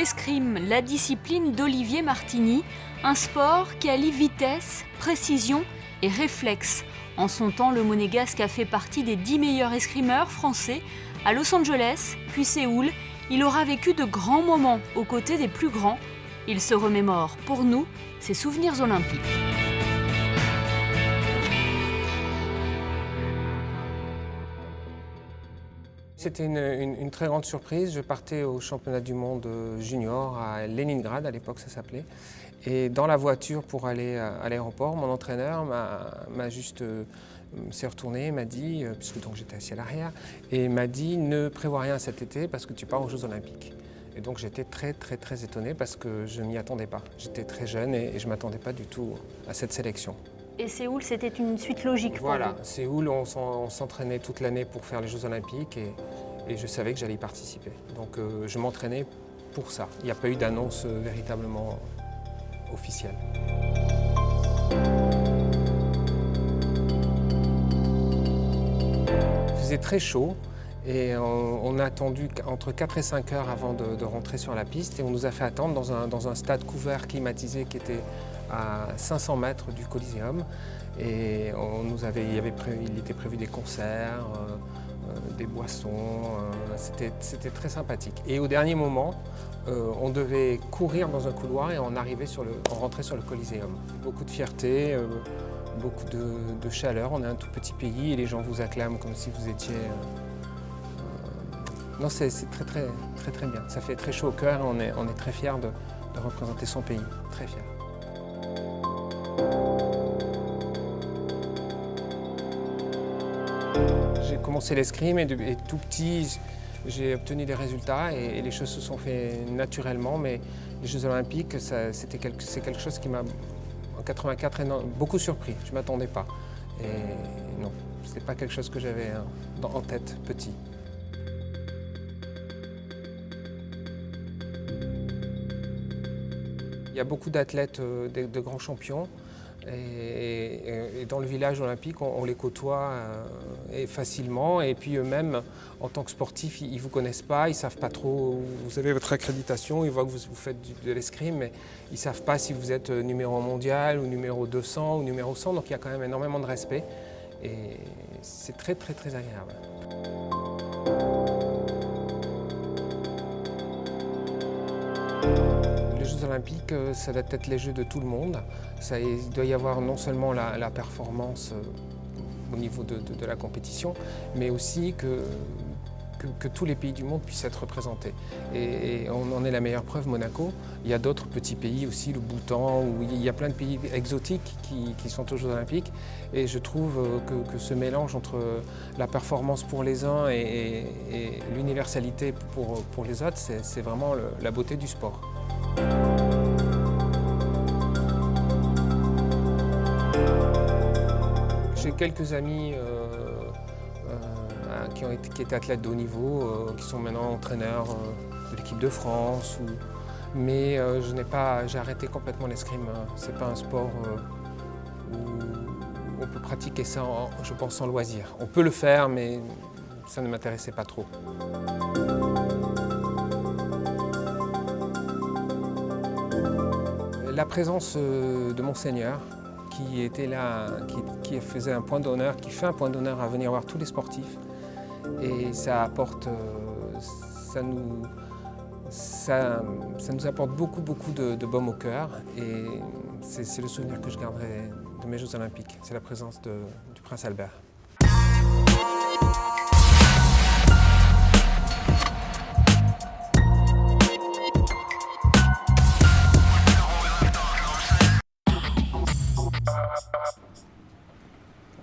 l'escrime, la discipline d'Olivier Martini, un sport qui allie vitesse, précision et réflexe. En son temps, le Monégasque a fait partie des 10 meilleurs escrimeurs français. À Los Angeles, puis Séoul, il aura vécu de grands moments aux côtés des plus grands. Il se remémore, pour nous, ses souvenirs olympiques. C'était une très grande surprise. Je partais au championnat du monde junior à Leningrad, à l'époque ça s'appelait. Et dans la voiture pour aller à l'aéroport, mon entraîneur m'a juste s'est retourné et m'a dit, puisque donc j'étais assis à l'arrière, et m'a dit ne prévois rien cet été parce que tu pars aux Jeux Olympiques. Et donc j'étais très étonné parce que je ne m'y attendais pas. J'étais très jeune et je ne m'attendais pas du tout à cette sélection. Et Séoul, c'était une suite logique pour Voilà, vous. Séoul, on s'entraînait toute l'année pour faire les Jeux Olympiques et je savais que j'allais y participer. Donc je m'entraînais pour ça. Il n'y a pas eu d'annonce véritablement officielle. Il faisait très chaud et on a attendu entre 4 et 5 heures avant de rentrer sur la piste et on nous a fait attendre dans un stade couvert climatisé qui était à 500 mètres du Coliseum. Et il était prévu des concerts, des boissons, c'était très sympathique. Et au dernier moment, on devait courir dans un couloir et on rentrait sur le Coliseum. Beaucoup de fierté, beaucoup de chaleur. On est un tout petit pays et les gens vous acclament comme si vous étiez... Non, c'est très bien. Ça fait très chaud au cœur et on est très fiers de représenter son pays, très fiers. J'ai commencé l'escrime et tout petit, j'ai obtenu des résultats et les choses se sont faites naturellement, mais les Jeux Olympiques, c'est quelque chose qui m'a, en 84, beaucoup surpris. Je ne m'attendais pas. Et non, ce n'est pas quelque chose que j'avais en tête petit. Il y a beaucoup d'athlètes, de grands champions. Et dans le village olympique, on les côtoie facilement. Et puis eux-mêmes, en tant que sportifs, ils ne vous connaissent pas, ils ne savent pas trop. Vous avez votre accréditation, ils voient que vous faites de l'escrime, mais ils ne savent pas si vous êtes numéro 1 mondial, ou numéro 200, ou numéro 100. Donc il y a quand même énormément de respect. Et c'est très agréable. Les Jeux Olympiques, ça doit être les Jeux de tout le monde. Il doit y avoir non seulement la performance au niveau de la compétition, mais aussi que tous les pays du monde puissent être représentés. Et on en est la meilleure preuve, Monaco. Il y a d'autres petits pays aussi, le Bhoutan, où il y a plein de pays exotiques qui sont aux Jeux Olympiques. Et je trouve que ce mélange entre la performance pour les uns et l'universalité pour les autres, c'est vraiment la beauté du sport. J'ai quelques amis qui étaient athlètes de haut niveau, qui sont maintenant entraîneurs de l'équipe de France. Mais j'ai arrêté complètement l'escrime. Ce n'est pas un sport où on peut pratiquer ça, je pense, sans loisir. On peut le faire, mais ça ne m'intéressait pas trop. La présence de Monseigneur, qui était là, qui faisait un point d'honneur, qui fait un point d'honneur à venir voir tous les sportifs. Et ça apporte, ça nous apporte beaucoup de baume au cœur. Et c'est le souvenir que je garderai de mes Jeux Olympiques. C'est la présence du prince Albert.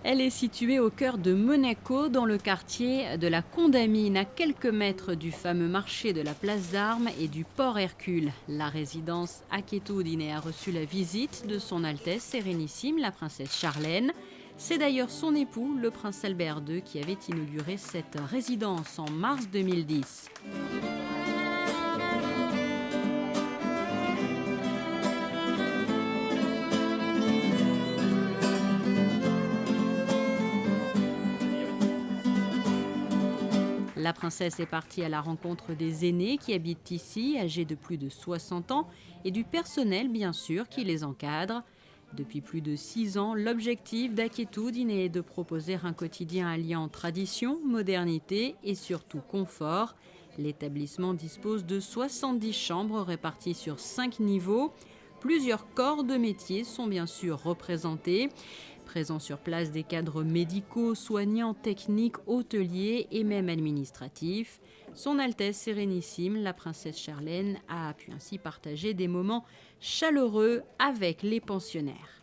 Elle est située au cœur de Monaco, dans le quartier de la Condamine, à quelques mètres du fameux marché de la place d'Armes et du port Hercule. La résidence Achetudine a reçu la visite de son Altesse Sérénissime, la princesse Charlène. C'est d'ailleurs son époux, le prince Albert II, qui avait inauguré cette résidence en mars 2010. La princesse est partie à la rencontre des aînés qui habitent ici, âgés de plus de 60 ans, et du personnel bien sûr qui les encadre. Depuis plus de 6 ans, l'objectif d'Aketudine est de proposer un quotidien alliant tradition, modernité et surtout confort. L'établissement dispose de 70 chambres réparties sur 5 niveaux. Plusieurs corps de métier sont bien sûr représentés. Présents sur place des cadres médicaux, soignants, techniques, hôteliers et même administratifs. Son Altesse Sérénissime, la princesse Charlène, a pu ainsi partager des moments chaleureux avec les pensionnaires.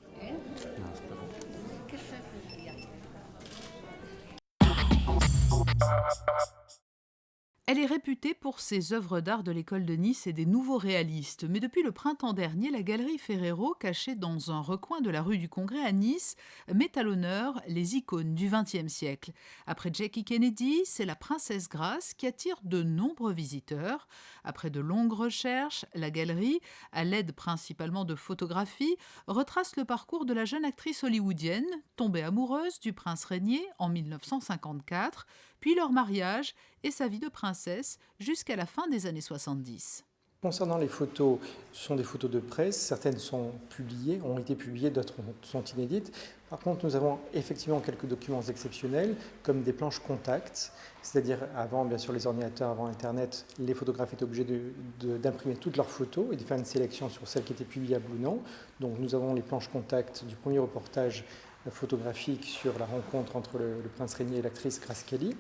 Elle est réputée pour ses œuvres d'art de l'école de Nice et des nouveaux réalistes. Mais depuis le printemps dernier, la galerie Ferrero, cachée dans un recoin de la rue du Congrès à Nice, met à l'honneur les icônes du XXe siècle. Après Jackie Kennedy, c'est la princesse Grace qui attire de nombreux visiteurs. Après de longues recherches, la galerie, à l'aide principalement de photographies, retrace le parcours de la jeune actrice hollywoodienne, tombée amoureuse du prince régnier en 1954, puis leur mariage et sa vie de princesse jusqu'à la fin des années 70. Concernant les photos, ce sont des photos de presse, certaines sont publiées, ont été publiées, d'autres sont inédites. Par contre, nous avons effectivement quelques documents exceptionnels, comme des planches contact, c'est-à-dire avant, bien sûr, les ordinateurs, avant Internet, les photographes étaient obligés d'imprimer toutes leurs photos et de faire une sélection sur celles qui étaient publiables ou non. Donc nous avons les planches contact du premier reportage photographique sur la rencontre entre le prince régnier et l'actrice Grace Kelly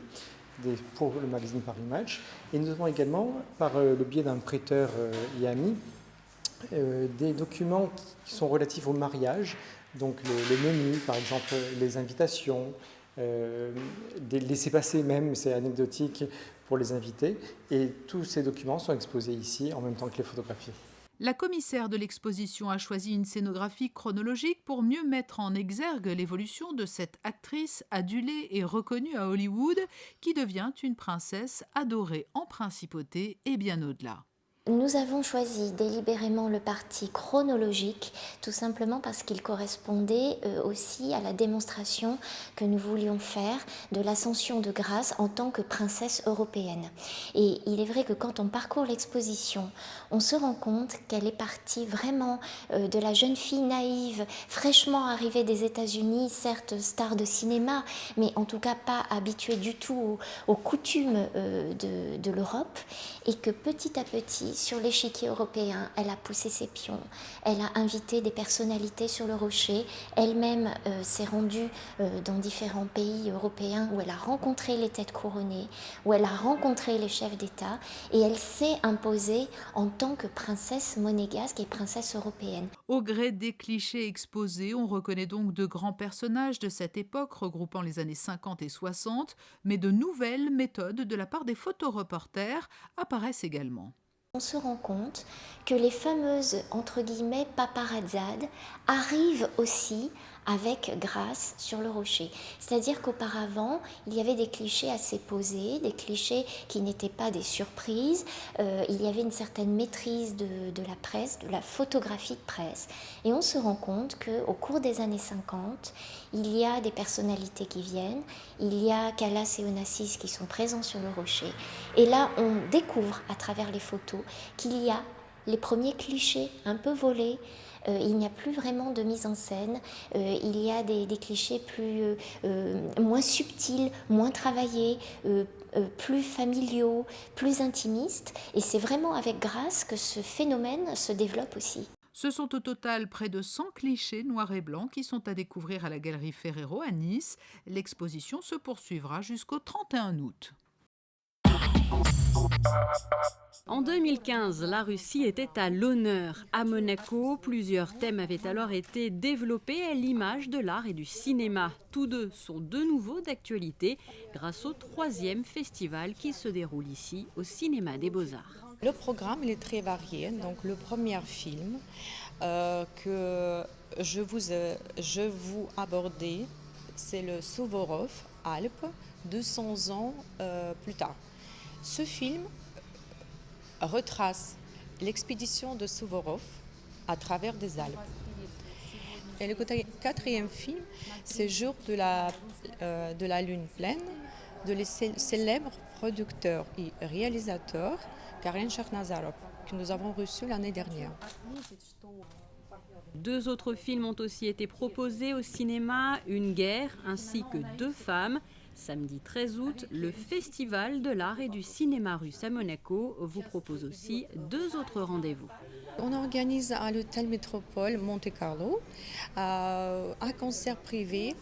pour le magazine Paris Match. Et nous avons également, par le biais d'un prêteur et ami, des documents qui sont relatifs au mariage, donc les menus, par exemple les invitations, des laissez-passer même, c'est anecdotique pour les invités. Et tous ces documents sont exposés ici en même temps que les photographies. La commissaire de l'exposition a choisi une scénographie chronologique pour mieux mettre en exergue l'évolution de cette actrice adulée et reconnue à Hollywood qui devient une princesse adorée en principauté et bien au-delà. Nous avons choisi délibérément le parti chronologique, tout simplement parce qu'il correspondait aussi à la démonstration que nous voulions faire de l'ascension de Grace en tant que princesse européenne. Et il est vrai que quand on parcourt l'exposition, on se rend compte qu'elle est partie vraiment de la jeune fille naïve, fraîchement arrivée des États-Unis, certes star de cinéma, mais en tout cas pas habituée du tout aux coutumes de l'Europe, et que petit à petit, sur l'échiquier européen, elle a poussé ses pions, elle a invité des personnalités sur le rocher, elle-même s'est rendue dans différents pays européens où elle a rencontré les têtes couronnées, où elle a rencontré les chefs d'État, et elle s'est imposée en tant que princesse monégasque et princesse européenne. Au gré des clichés exposés, on reconnaît donc de grands personnages de cette époque regroupant les années 50 et 60, mais de nouvelles méthodes de la part des photoreporters apparaissent également. On se rend compte que les fameuses, entre guillemets, paparazzades arrivent aussi avec Grace sur le rocher. C'est-à-dire qu'auparavant, il y avait des clichés assez posés, des clichés qui n'étaient pas des surprises. Il y avait une certaine maîtrise de la presse, de la photographie de presse. Et on se rend compte qu'au cours des années 50, il y a des personnalités qui viennent, il y a Callas et Onassis qui sont présents sur le rocher. Et là, on découvre à travers les photos qu'il y a les premiers clichés un peu volés. Il n'y a plus vraiment de mise en scène, il y a des clichés moins subtils, moins travaillés, plus familiaux, plus intimistes. Et c'est vraiment avec Grace que ce phénomène se développe aussi. Ce sont au total près de 100 clichés noirs et blancs qui sont à découvrir à la galerie Ferrero à Nice. L'exposition se poursuivra jusqu'au 31 août. En 2015, la Russie était à l'honneur. À Monaco, plusieurs thèmes avaient alors été développés à l'image de l'art et du cinéma. Tous deux sont de nouveau d'actualité grâce au 3e festival qui se déroule ici au Cinéma des Beaux-Arts. Le programme il est très varié. Donc le premier film que je vous abordais, c'est le Suvorov Alpes, 200 ans plus tard. Ce film retrace l'expédition de Suvorov à travers des Alpes. Et le 4e film, c'est Jour de la lune pleine, de les célèbres producteur et réalisateur Karen Shakhnazarov, que nous avons reçu l'année dernière. 2 autres films ont aussi été proposés au cinéma, Une guerre ainsi que 2 femmes. Samedi 13 août, le Festival de l'art et du cinéma russe à Monaco vous propose aussi 2 autres rendez-vous. On organise à l'hôtel Métropole Monte-Carlo un concert privé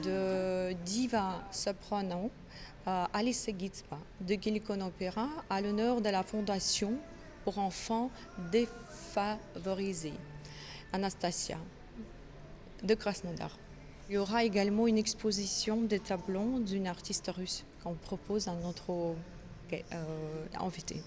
de diva soprano Alice Gitspa de Guilicon Opéra à l'honneur de la Fondation pour enfants défavorisés, Anastasia de Krasnodar. Il y aura également une exposition des tableaux d'une artiste russe qu'on propose à notre invité.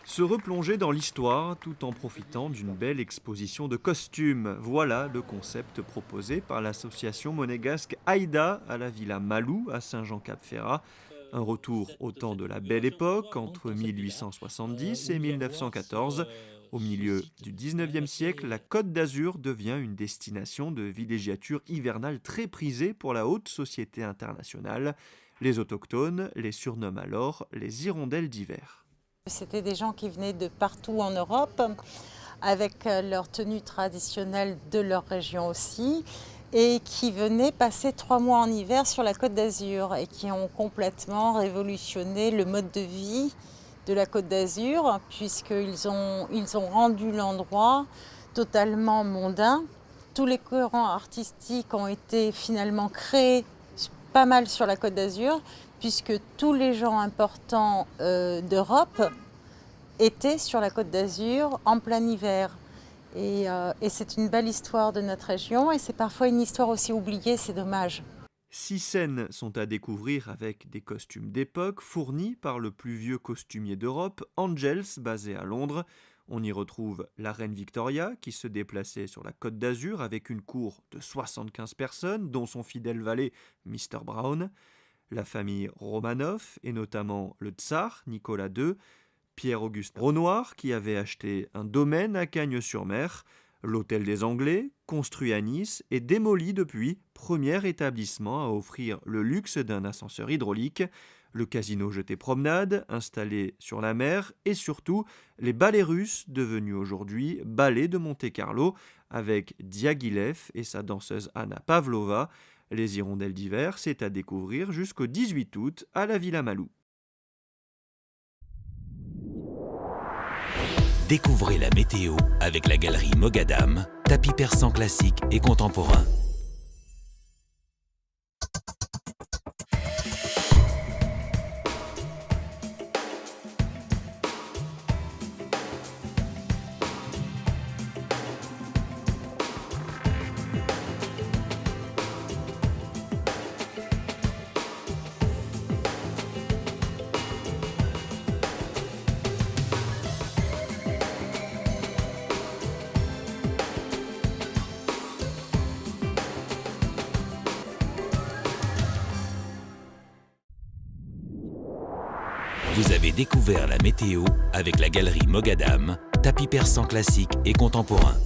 Se replonger dans l'histoire tout en profitant d'une belle exposition de costumes. Voilà le concept proposé par l'association monégasque Aïda à la Villa Malou à Saint-Jean-Cap-Ferrat. Un retour au temps de la Belle Époque, entre 1870 et 1914. Au milieu du 19e siècle, la Côte d'Azur devient une destination de villégiature hivernale très prisée pour la haute société internationale. Les autochtones les surnomment alors les hirondelles d'hiver. C'était des gens qui venaient de partout en Europe, avec leur tenue traditionnelle de leur région aussi, et qui venaient passer 3 mois en hiver sur la Côte d'Azur et qui ont complètement révolutionné le mode de vie de la Côte d'Azur, puisqu'ils ont rendu l'endroit totalement mondain. Tous les courants artistiques ont été finalement créés pas mal sur la Côte d'Azur, puisque tous les gens importants d'Europe étaient sur la Côte d'Azur en plein hiver. Et c'est une belle histoire de notre région, et c'est parfois une histoire aussi oubliée, c'est dommage. 6 scènes sont à découvrir avec des costumes d'époque fournis par le plus vieux costumier d'Europe, Angels, basé à Londres. On y retrouve la reine Victoria qui se déplaçait sur la Côte d'Azur avec une cour de 75 personnes, dont son fidèle valet Mr. Brown. La famille Romanov et notamment le tsar Nicolas II, Pierre-Auguste Renoir qui avait acheté un domaine à Cagnes-sur-Mer, l'hôtel des Anglais, construit à Nice et démoli depuis, premier établissement à offrir le luxe d'un ascenseur hydraulique, le casino Jeté Promenade, installé sur la mer, et surtout les ballets russes, devenus aujourd'hui ballets de Monte-Carlo, avec Diaghilev et sa danseuse Anna Pavlova. Les hirondelles d'hiver, c'est à découvrir jusqu'au 18 août à la Villa Malou. Découvrez la météo avec la galerie Mogadam, tapis persan classique et contemporain. Vous avez découvert la météo avec la galerie Mogadam, tapis persan classique et contemporain.